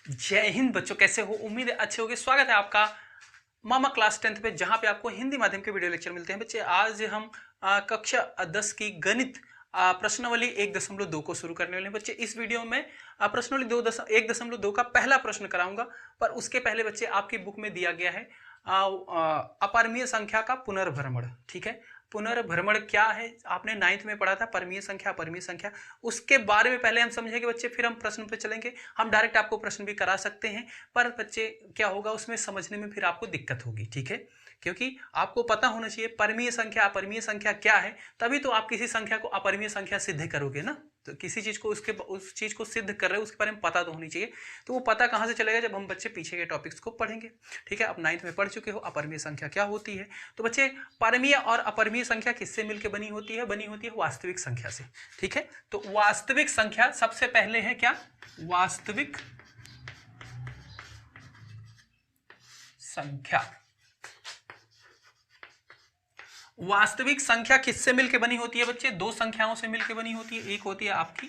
जय हिंद बच्चों, कैसे हो? उम्मीद है अच्छे होंगे। स्वागत है आपका मामा क्लास 10th पे, जहां पे आपको हिंदी माध्यम के वीडियो लेक्चर मिलते हैं। बच्चे आज हम कक्षा 10 की गणित प्रश्नावली 1.2 को शुरू करने वाले हैं। बच्चे इस वीडियो में प्रश्नावली 1.2 का पहला प्रश्न कराऊंगा, पर उसके पहले बच्चे आपकी बुक में दिया गया है अपरिमेय संख्या का पुनर्भ्रमण। ठीक है, पुनर्भ्रमण क्या है आपने 9th में पढ़ा था, परिमेय संख्या अपरिमेय संख्या, उसके बारे में पहले हम समझेंगे बच्चे, फिर हम प्रश्न पे चलेंगे। हम डायरेक्ट आपको प्रश्न भी करा सकते हैं, पर बच्चे क्या होगा उसमें समझने में फिर आपको दिक्कत होगी। ठीक है, क्योंकि आपको पता होना चाहिए परिमेय संख्या अपरिमेय संख्या क्या है, तभी तो आप किसी संख्या को अपरिमेय संख्या सिद्ध करोगे ना। तो किसी चीज को उस चीज को सिद्ध कर रहे हो उसके बारे में पता तो होनी चाहिए। तो वो पता कहाँ से चलेगा? जब हम बच्चे पीछे के टॉपिक्स को पढ़ेंगे। ठीक है, अब 9th में पढ़ चुके हो अपरिमेय संख्या क्या होती है। तो बच्चे परिमेय और अपरिमेय संख्या किससे मिलकर बनी होती है? बनी होती है वास्तविक संख्या से। ठीक है, तो वास्तविक संख्या सबसे पहले है क्या? वास्तविक संख्या। वास्तविक संख्या किससे मिलकर बनी होती है बच्चे? दो संख्याओं से मिलकर बनी होती है। एक होती है आपकी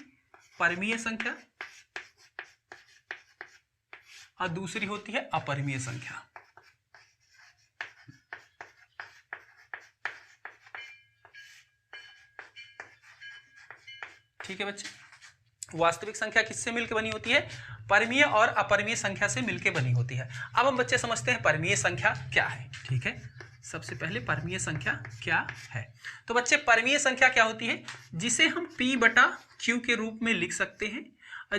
परिमेय संख्या और दूसरी होती है अपरिमेय संख्या। ठीक है बच्चे, वास्तविक संख्या किससे मिलकर बनी होती है? परिमेय और अपरिमेय संख्या से मिलकर बनी होती है। अब हम बच्चे समझते हैं परिमेय संख्या क्या है। ठीक है, सबसे पहले परिमेय संख्या क्या है। तो बच्चे परिमेय संख्या क्या होती है? जिसे हम P/Q के रूप में लिख सकते हैं,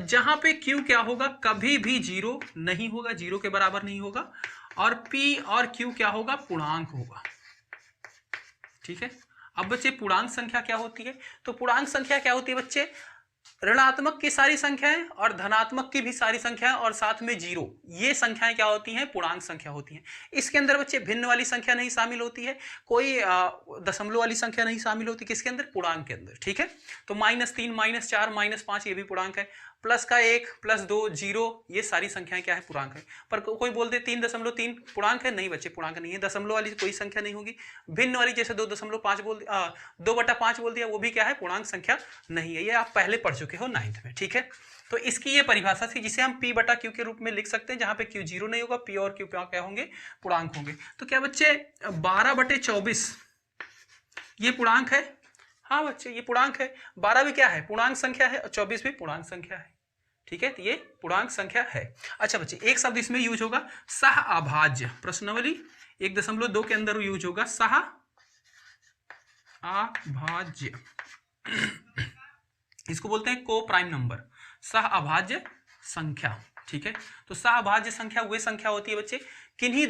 जहां पे Q क्या होगा? कभी भी जीरो नहीं होगा, जीरो के बराबर नहीं होगा, और P और Q क्या होगा? पूर्णांक होगा। ठीक है, अब बच्चे पूर्णांक संख्या क्या होती है? तो पूर्णांक संख्या क्या होती है बच्चे? ऋणात्मक की सारी संख्याएं और धनात्मक की भी सारी संख्याएं और साथ में जीरो, ये संख्याएं क्या होती हैं? पूर्णांक संख्या होती हैं। इसके अंदर बच्चे भिन्न वाली संख्या नहीं शामिल होती है, कोई दशमलव वाली संख्या नहीं शामिल होती। किसके अंदर? पूर्णांक के अंदर। ठीक है, तो -3 -4 -5 ये भी पूर्णांक है, +1 +2 0, ये सारी संख्याएं क्या है? पूर्णांक है। पर कोई बोल दे 3.3 पूर्णांक है? नहीं बच्चे, पूर्णांक नहीं है। दशमलव वाली कोई संख्या नहीं होगी। भिन्न वाली जैसे 2.5 बोल 2/5 बोल दिया, वो भी क्या है? पूर्णांक संख्या नहीं है। ये आप पहले पढ़ चुके हो 9th में। ठीक है, तो इसकी ये परिभाषा थी जिसे हम P/Q के रूप में लिख सकते हैं, जहां पे Q जीरो नहीं होगा, P और Q क्या होंगे? पूर्णांक होंगे। तो क्या बच्चे 12/24 ये पूर्णांक है? हाँ बच्चे, ये पूर्णांक है। 12 भी क्या है? पूर्णांक संख्या है, और 24 भी पूर्णांक संख्या है। ठीक है, तो ये पूर्णांक संख्या है। अच्छा बच्चे, एक शब्द इसमें यूज होगा सह अभाज्य। प्रश्नावली 1.2 के अंदर यूज होगा सह अभाज्य। इसको बोलते हैं को प्राइम नंबर, सह अभाज्य संख्या। ठीक है, तो सह अभाज्य संख्या वही संख्या होती है बच्चे, किन्हीं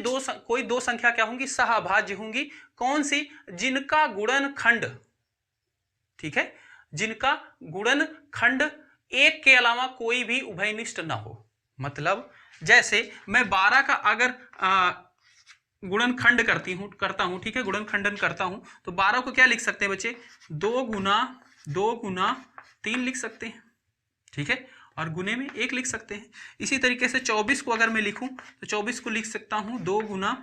कोई दो संख्या क्या होंगी? सह अभाज्य होंगी। कौन सी? जिनका गुणनखंड, ठीक है, जिनका गुणनखंड एक के अलावा कोई भी उभयनिष्ठ ना हो। मतलब जैसे मैं 12 का अगर गुणनखंड करता हूं, ठीक है, गुणनखंडन करता हूं, तो 12 को क्या लिख सकते हैं बच्चे? 2 गुना 3 लिख सकते हैं। ठीक है, और गुने में 1 लिख सकते हैं। इसी तरीके से 24 को अगर मैं लिखूं तो 24 को लिख सकता हूं 2 गुना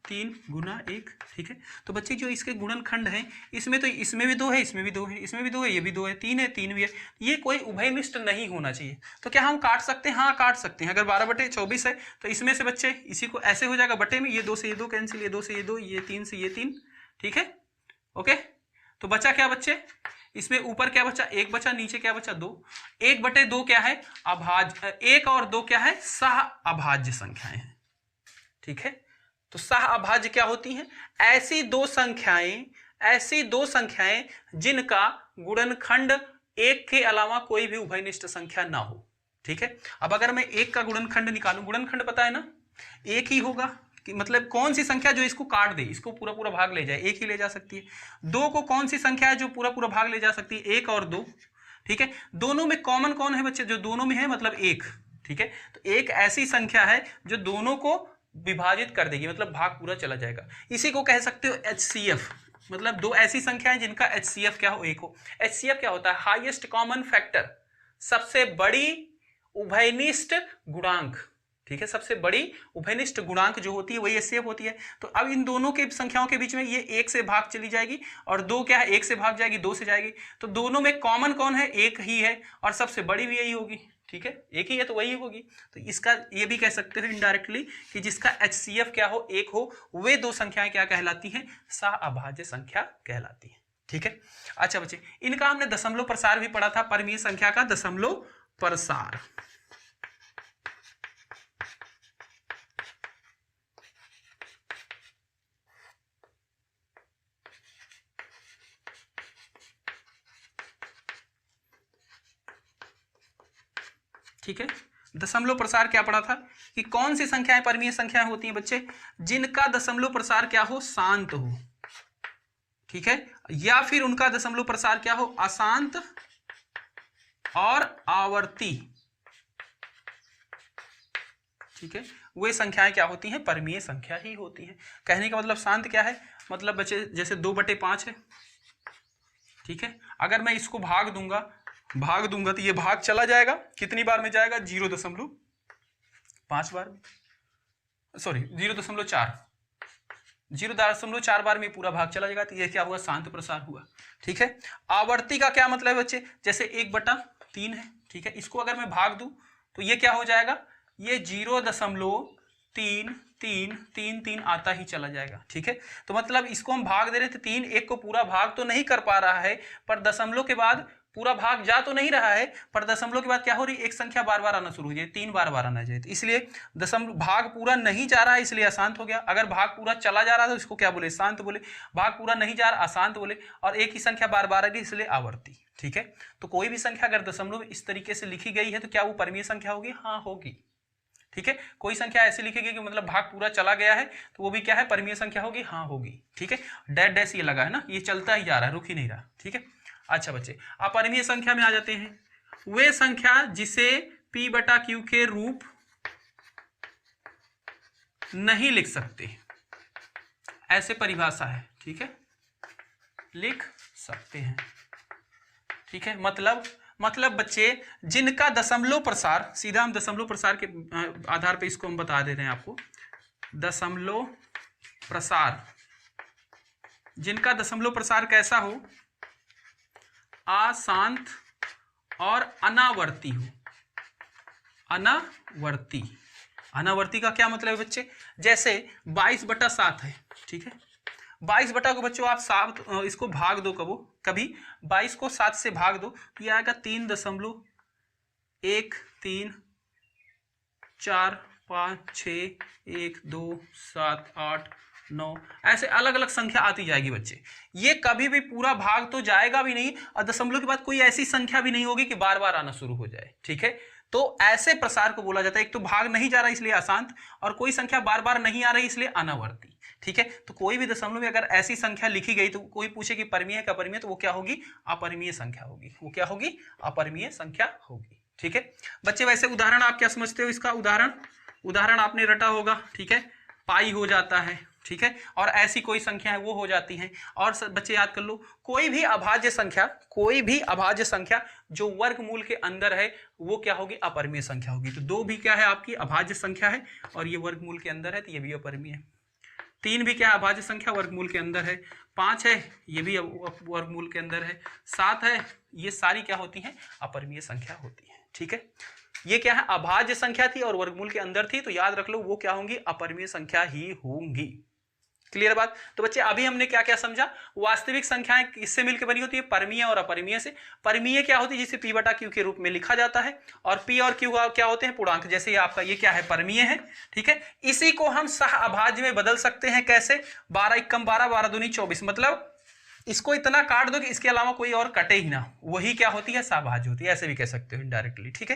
3 गुना 1। ठीक है, तो बच्चे जो इसके गुणनखंड हैं, इसमें तो इसमें भी 2 है, इसमें भी 2 है, इसमें भी 2 है, ये भी 2 है, 3 है, 3 भी है। ये कोई उभयनिष्ठ नहीं होना चाहिए। तो क्या हम काट सकते हैं? हाँ काट सकते हैं। अगर 12/24 है तो इसमें से बच्चे इसी को ऐसे हो जाएगा बटे में, ये 2 से ये 2 कैंसिल, ये 2 से ये 2, ये 3 से ये 3। ठीक है, ओके, तो बचा क्या बच्चे? इसमें ऊपर क्या बचा? 1 बचा, नीचे क्या बचा? 2। 1/2 क्या है? अभाज्य। 1 और 2 क्या है? सह अभाज्य संख्याएं हैं। ठीक है, तो सह अभाज्य क्या होती हैं? ऐसी दो संख्याएं जिनका गुणनखंड 1 के अलावा कोई भी उभयनिष्ठ संख्या ना हो। ठीक है, अब अगर मैं 1 का गुणनखंड निकालूं, गुणनखंड पता है ना, 1 ही होगा। कि मतलब कौन सी संख्या जो इसको काट दे, इसको पूरा पूरा भाग ले जाए? 1 ही ले जा सकती है। 2 को कौन सी संख्या है जो पूरा पूरा भाग ले जा सकती है? 1 और 2। ठीक है, दोनों में कॉमन कौन है बच्चे? जो दोनों में है, मतलब 1। ठीक है, तो एक ऐसी संख्या है जो दोनों को विभाजित कर देगी, मतलब भाग पूरा चला जाएगा। इसी को कह सकते हो HCF, मतलब दो ऐसी संख्याएं जिनका HCF क्या हो? 1 हो। HCF क्या होता है? हाईएस्ट कॉमन फैक्टर, सबसे बड़ी उभयनिष्ठ गुणांक। ठीक है, सबसे बड़ी उभयनिष्ठ गुणांक जो होती है वही HCF होती है। तो अब इन दोनों के संख्याओं के बीच में ये 1 से भाग चली जाएगी, और 2 क्या है? 1 से भाग जाएगी, 2 से जाएगी। तो दोनों में कॉमन कौन है? 1 ही है, और सबसे बड़ी भी यही होगी। ठीक है, एक ही है तो वही होगी। तो इसका ये भी कह सकते हो इनडायरेक्टली कि जिसका HCF क्या हो, एक हो, वे दो संख्याएं क्या कहलाती हैं, सहअभाज्य संख्या कहलाती है। ठीक है। अच्छा बच्चे, इनका हमने दशमलव प्रसार भी पढ़ा था, परमीय संख्या का दशमलव प्रसार। ठीक है, दशमलव प्रसार क्या पढ़ा था कि कौन सी संख्याएं परमीय संख्याएं होती हैं बच्चे, जिनका दशमलव प्रसार क्या हो, शांत हो। ठीक है, या फिर उनका दशमलव प्रसार क्या हो, अशांत और आवर्ती। ठीक है, वे संख्याएं क्या होती हैं, परमीय संख्या ही होती हैं। कहने का मतलब शांत क्या है, मतलब बच्चे जैसे 2/5 है। ठीक है, अगर मैं इसको भाग दूंगा तो ये भाग चला जाएगा, कितनी बार में जाएगा, 0.5 बार में, सॉरी 0.4 बार में पूरा भाग चला जाएगा। तो ये क्या हुआ, शांत प्रसार हुआ। ठीक है, आवर्ती का क्या मतलब है बच्चे, जैसे 1/3 है। ठीक है, इसको अगर मैं भाग दूं तो ये क्या हो जाएगा, ये 0.33333 आता ही चला जाएगा। ठीक है, तो मतलब इसको हम भाग दे रहे थे 3, एक को पूरा भाग तो नहीं कर पा रहा है, पर दशमलव के बाद पूरा भाग जा तो नहीं रहा है, पर दशमलव के बाद क्या हो रही है, एक संख्या बार बार आना शुरू हो जाए, 3 बार आना चाहिए। तो इसलिए दशमलव भाग पूरा नहीं जा रहा है, इसलिए अशांत हो गया। अगर भाग पूरा चला जा रहा है तो इसको क्या बोले, शांत बोले। भाग पूरा नहीं जा रहा, अशांत बोले। और एक ही संख्या बार बार आ रही, इसलिए आवर्ती। ठीक है, तो कोई भी संख्या अगर दशमलव इस तरीके से लिखी गई है तो क्या वो परमीय संख्या होगी, हाँ होगी। ठीक है, कोई संख्या ऐसी लिखी गई कि मतलब भाग पूरा चला गया है तो वो भी क्या है, परमीय संख्या होगी, हाँ होगी। ठीक है, डैश डैश ये लगा है ना, ये चलता ही जा रहा है, रुक ही नहीं रहा। ठीक है, अच्छा बच्चे, अपरिमेय संख्या में आ जाते हैं। वे संख्या जिसे P/Q के रूप नहीं लिख सकते, ऐसे परिभाषा है। ठीक है, लिख सकते हैं। ठीक है, मतलब बच्चे जिनका दशमलव प्रसार, सीधा हम दशमलव प्रसार के आधार पे इसको हम बता दे रहे हैं आपको, दशमलव प्रसार, जिनका दशमलव प्रसार कैसा हो, अशांत और अनावर्ती हो। अनावर्ती का क्या मतलब है बच्चे, जैसे 22/7 है। ठीक है, 22 को बच्चों आप 7 इसको भाग दो, कभी 22 को 7 से भाग दो तो यह आएगा 3.134561278 ऐसे अलग अलग संख्या आती जाएगी बच्चे। ये कभी भी पूरा भाग तो जाएगा भी नहीं, और दशमलव के बाद कोई ऐसी संख्या भी नहीं होगी कि बार बार आना शुरू हो जाए। ठीक है, तो ऐसे प्रसार को बोला जाता है। एक तो भाग नहीं जा रहा इसलिए अशांत, और कोई संख्या बार बार नहीं आ रही इसलिए अनावर्ती। ठीक है, तो कोई भी दशमलव में अगर ऐसी संख्या लिखी गई तो कोई पूछे कि परमीय है क्या परमीय, तो वो क्या होगी, अपरिमेय संख्या होगी। वो क्या होगी, अपरिमेय संख्या होगी। ठीक है बच्चे, वैसे उदाहरण आप क्या समझते हो, इसका उदाहरण आपने रटा होगा। ठीक है, पाई हो जाता है। ठीक है, और ऐसी कोई संख्या है वो हो जाती है। और बच्चे याद कर लो, कोई भी अभाज्य संख्या जो वर्गमूल के अंदर है वो क्या होगी, अपरिमेय संख्या होगी। तो 2 भी क्या है, आपकी अभाज्य संख्या है और ये वर्गमूल के अंदर है तो ये भी अपरिमेय है। 3 भी क्या है, अभाज्य संख्या, वर्गमूल के अंदर है। 5 है, ये भी वर्गमूल के अंदर है। 7 है, ये सारी क्या होती हैं, अपरिमेय संख्या होती है। ठीक है, ये क्या है, अभाज्य संख्या थी और वर्गमूल के अंदर थी, तो याद रख लो वो क्या होंगी, अपरिमेय संख्या ही होंगी। क्लियर बात। तो बच्चे अभी हमने क्या क्या समझा, वास्तविक संख्याएं किससे मिलकर बनी होती है, परमीय और अपरिमेय से। परमीय क्या होती है, जिसे P/Q के रूप में लिखा जाता है, और P और Q क्या होते हैं, पूर्णांक। जैसे आपका ये क्या है, परमीय है। ठीक है, इसी को हम सहअभाज्य में बदल सकते हैं। कैसे, 12 × 12 12 दूनी 24, मतलब इसको इतना काट दो कि इसके अलावा कोई और कटे ही ना, वही क्या होती है, सहअभाज्य होती है। ऐसे भी कह सकते हो इनडायरेक्टली। ठीक है,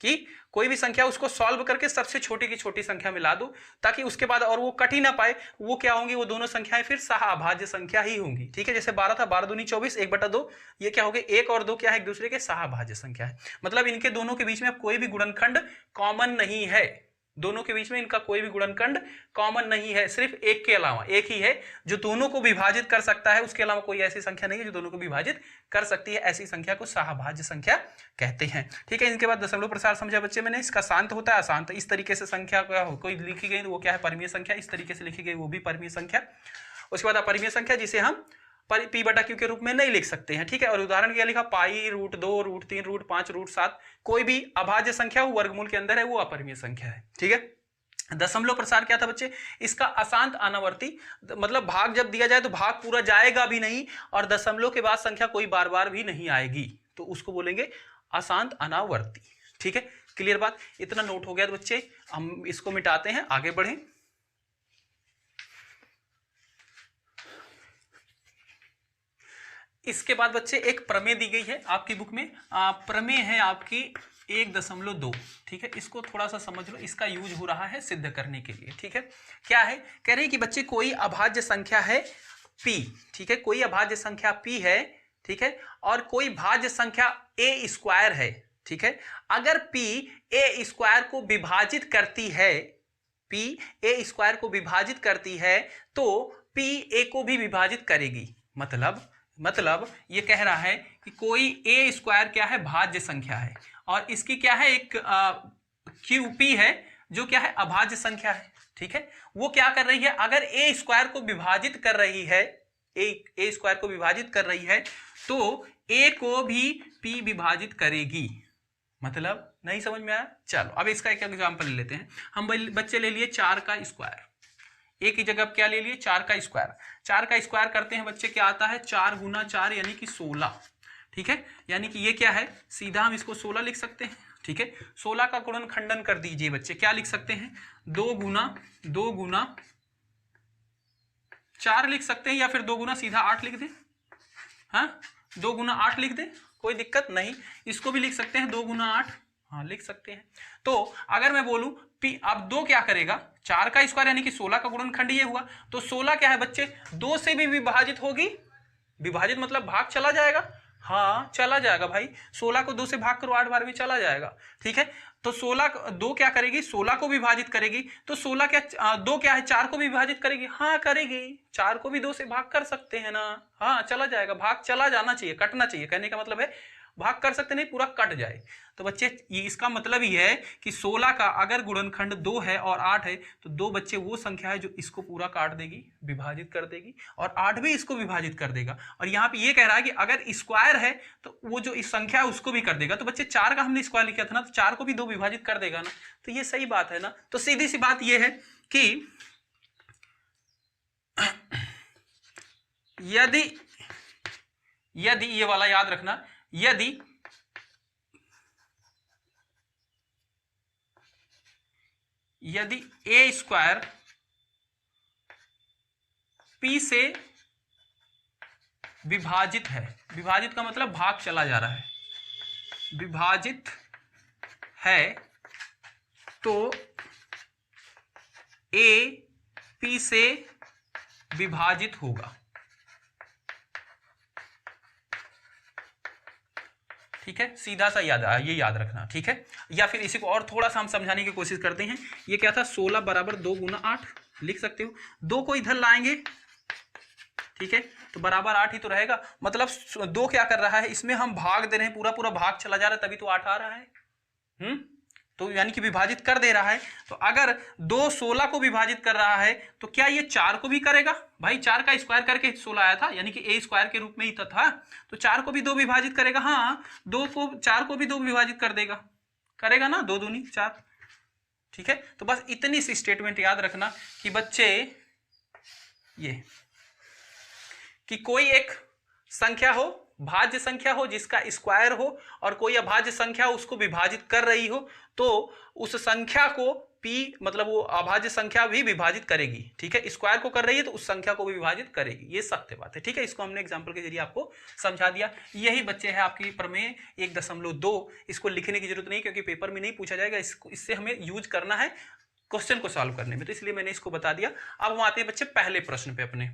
कि कोई भी संख्या उसको सॉल्व करके सबसे छोटी की छोटी संख्या मिला दो, ताकि उसके बाद और वो कट ही ना पाए, वो क्या होंगी, वो दोनों संख्याएं फिर सहअभाज्य संख्या ही होंगी। ठीक है, जैसे 12 था, 12 दूनी 24, 1/2, ये क्या हो गए, 1 और 2 क्या है, एक दूसरे के सहअभाज्य संख्या है। मतलब इनके दोनों के बीच में अब कोई भी गुणनखंड कॉमन नहीं है, दोनों के बीच में इनका कोई भी गुणनखंड कॉमन नहीं है। सिर्फ एक के अलावा एक ही है जो दोनों को विभाजित कर सकता है, उसके अलावा कोई ऐसी संख्या नहीं है जो दोनों को विभाजित कर सकती है। ऐसी संख्या को सहअभाज्य संख्या कहते हैं। ठीक है, इनके बाद दशमलव प्रसार समझा बच्चे मैंने, इसका शांत होता है, अशांत। इस तरीके से संख्या कोई लिखी गई तो वो क्या है, परमीय संख्या। इस तरीके से लिखी गई वो भी परमीय संख्या। उसके बाद अपरिमेय संख्या, जिसे हम पी बटा क्यू के रूप में नहीं लिख सकते हैं, ठीक है। और उदाहरण क्या लिखा, पाई, √2, √3, √5, √7, कोई भी अभाज्य संख्या वर्गमूल के अंदर है वो अपरिमेय संख्या है, ठीक है। दशमलव प्रसार क्या था बच्चे, इसका अशांत अनावर्ती, मतलब भाग जब दिया जाए तो भाग पूरा जाएगा भी नहीं और दशमलव के बाद संख्या कोई बार बार भी नहीं आएगी, तो उसको बोलेंगे अशांत अनावर्ती, ठीक है। क्लियर बात, इतना नोट हो गया तो बच्चे हम इसको मिटाते हैं, आगे बढ़ें। इसके बाद बच्चे एक प्रमेय दी गई है आपकी बुक में, प्रमेय है आपकी 1.2, ठीक है। इसको थोड़ा सा समझ लो, इसका यूज हो रहा है सिद्ध करने के लिए, ठीक है। क्या है, कह रहे हैं कि बच्चे कोई अभाज्य संख्या है p, ठीक है, कोई अभाज्य संख्या p है, ठीक है, और कोई भाज्य संख्या a² है, ठीक है। अगर p a² को विभाजित करती है, p a² को विभाजित करती है तो p a को भी विभाजित करेगी। मतलब ये कह रहा है कि कोई a² क्या है, भाज्य संख्या है, और इसकी क्या है, एक QP है जो क्या है, अभाज्य संख्या है, ठीक है। वो क्या कर रही है, अगर a² को विभाजित कर रही है, a² को विभाजित कर रही है तो a को भी p विभाजित करेगी। मतलब नहीं समझ में आया, चलो अब इसका एक एग्जांपल ले लेते हैं। हम बच्चे ले लिए 4² a की जगह क्या ले लिए, 4² 4² करते हैं बच्चे, क्या आता है, 4 × 4 यानी कि 16, ठीक है। यानी कि ये क्या है, सीधा हम इसको 16 लिख सकते हैं, ठीक है। 16 का गुणन खंडन कर दीजिए बच्चे, क्या लिख सकते हैं, 2 × 4 लिख सकते हैं, या फिर 2 गुना सीधा 8 लिख दें, हाँ 2 × 8 लिख दें, कोई दिक्कत नहीं। इसको भी लिख सकते हैं 2 × 8, हाँ लिख सकते हैं। तो अगर मैं बोलूं p, अब 2 क्या करेगा, 4² यानी कि 16 का गुणनखंड ये हुआ, तो 16 क्या है बच्चे, 2 से भी विभाजित होगी, विभाजित मतलब भाग चला जाएगा, हाँ चला जाएगा भाई, 16 को 2 से भाग करो 8 बार भी चला जाएगा, ठीक है। तो 2 क्या करेगी, 16 को विभाजित करेगी, तो 16 क्या 2 क्या है, 4 को भी विभाजित करेगी, हाँ करेगी, 4 को भी 2 से भाग कर सकते हैं ना, हाँ चला जाएगा, भाग चला जाना चाहिए, कटना चाहिए, कहने का मतलब है भाग कर सकते नहीं, पूरा कट जाए। तो बच्चे ये इसका मतलब ही है कि 16 का अगर गुणनखंड 2 है और 8 है तो 2 बच्चे वो संख्या है जो इसको पूरा काट देगी, विभाजित कर देगी, और 8 भी इसको विभाजित कर देगा। और यहाँ पे ये कह रहा है कि अगर स्क्वायर है तो वो जो इस संख्या है उसको भी कर देगा। तो बच्चे 4 का हमने स्क्वायर लिखा था ना, तो 4 को भी 2 विभाजित कर देगा ना, तो ये सही बात है ना। तो सीधी सी बात ये है कि यदि ये वाला याद रखना, यदि a² p से विभाजित है, विभाजित का मतलब भाग चला जा रहा है, विभाजित है, तो a p से विभाजित होगा, ठीक है। सीधा सा ये याद रखना, ठीक है। या फिर इसी को और थोड़ा सा हम समझाने की कोशिश करते हैं। ये क्या था, 16 बराबर 2 × 8 लिख सकते हो, 2 को इधर लाएंगे, ठीक है, तो बराबर 8 ही तो रहेगा। मतलब 2 क्या कर रहा है, इसमें हम भाग दे रहे हैं, पूरा भाग चला जा रहा है, तभी तो 8 आ रहा है, तो यानी कि विभाजित कर दे रहा है। तो अगर 2 16 को विभाजित कर रहा है तो क्या ये 4 को भी करेगा, भाई 4 का स्क्वायर करके 16 आया था, यानी कि a² के रूप में ही था, तो 4 को भी 2 विभाजित करेगा, हाँ 4 को भी 2 विभाजित कर देगा, करेगा ना, 2 दूनी 4, ठीक है। तो बस इतनी सी स्टेटमेंट याद रखना कि बच्चे ये कि कोई एक संख्या हो, भाज्य संख्या हो जिसका स्क्वायर हो, और कोई अभाज्य संख्या उसको विभाजित कर रही हो, तो उस संख्या को p मतलब वो अभाज्य संख्या भी विभाजित करेगी, ठीक है। स्क्वायर को कर रही है तो उस संख्या को भी विभाजित करेगी, ये सत्य बात है, ठीक है। इसको हमने एग्जांपल के जरिए आपको समझा दिया। यही बच्चे है आपकी प्रमेय 1.2। इसको लिखने की जरूरत नहीं, क्योंकि पेपर में नहीं पूछा जाएगा, इससे हमें यूज करना है क्वेश्चन को सॉल्व करने में, तो इसलिए मैंने इसको बता दिया। अब हम आते हैं बच्चे पहले प्रश्न पे अपने।